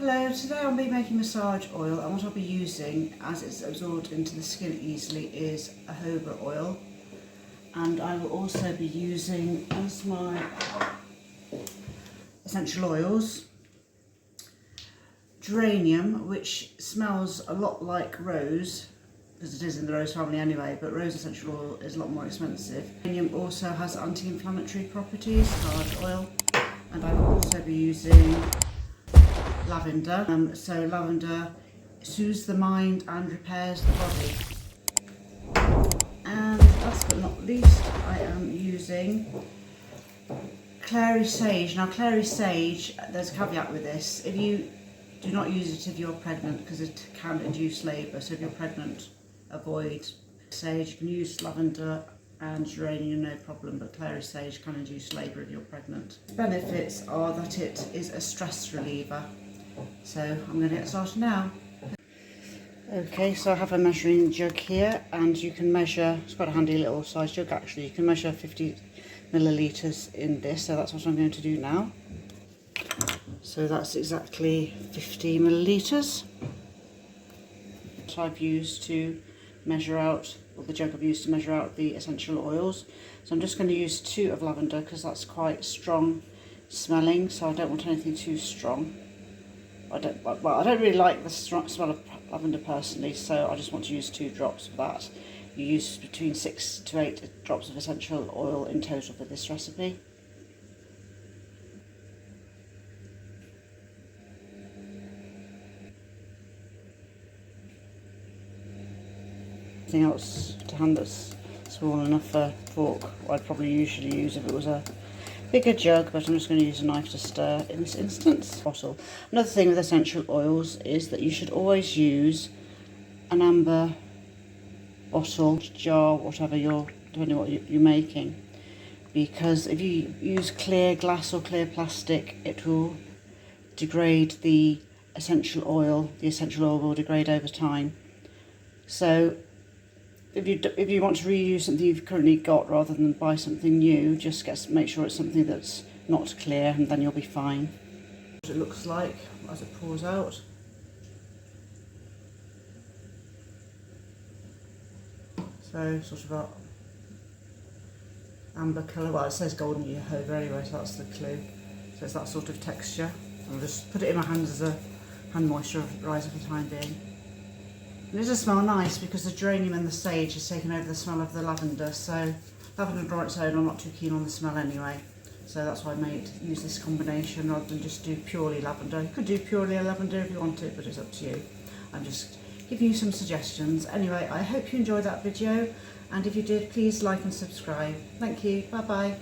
Hello, today I'll be making massage oil, and what I'll be using, as it's absorbed into the skin easily, is jojoba oil. And I will also be using, as my essential oils, Geranium, which smells a lot like rose, because it is in the rose family anyway, but rose essential oil is a lot more expensive. Geranium also has anti-inflammatory properties, hard oil, and I will also be using lavender. So lavender soothes the mind and repairs the body. And last but not least, I am using Clary sage. Now Clary sage, there's a caveat with this. If you do not use it if you're pregnant, because it can induce labour. So if you're pregnant, avoid sage. You can use lavender and geranium, no problem, but Clary sage can induce labour if you're pregnant. The benefits are that it is a stress reliever. So I'm going to get started now. Okay, so I have a measuring jug here, and you can measure, it's quite a handy little size jug actually, you can measure 50 millilitres in this, so that's what I'm going to do now. So that's exactly 50 millilitres that I've used to measure out, or the jug I've used to measure out the essential oils. So I'm just going to use 2 of lavender because that's quite strong smelling, so I don't want anything too strong. I don't really like the smell of lavender personally, so I just want to use 2 drops of that. You use between 6 to 8 drops of essential oil in total for this recipe. Anything else to hand that's small enough for a fork, I'd probably usually use if it was a bigger jug, but I'm just going to use a knife to stir in this instance. Bottle. Another thing with essential oils is that you should always use an amber bottle, jar, whatever depending on what you're making, because if you use clear glass or clear plastic, it will degrade the essential oil. The essential oil will degrade over time. So if you want to reuse something you've currently got rather than buy something new, just make sure it's something that's not clear, and then you'll be fine. What it looks like as it pours out. So sort of a amber colour. Well, it says golden jojoba anyway, so that's the clue. So it's that sort of texture. I'll just put it in my hands as a hand moisturiser for the time being. And it does smell nice because the geranium and the sage has taken over the smell of the lavender. So lavender on its own, I'm not too keen on the smell anyway. So that's why I use this combination rather than just do purely lavender. You could do purely lavender if you want it, but it's up to you. I'm just giving you some suggestions. Anyway, I hope you enjoyed that video, and if you did, please like and subscribe. Thank you. Bye bye.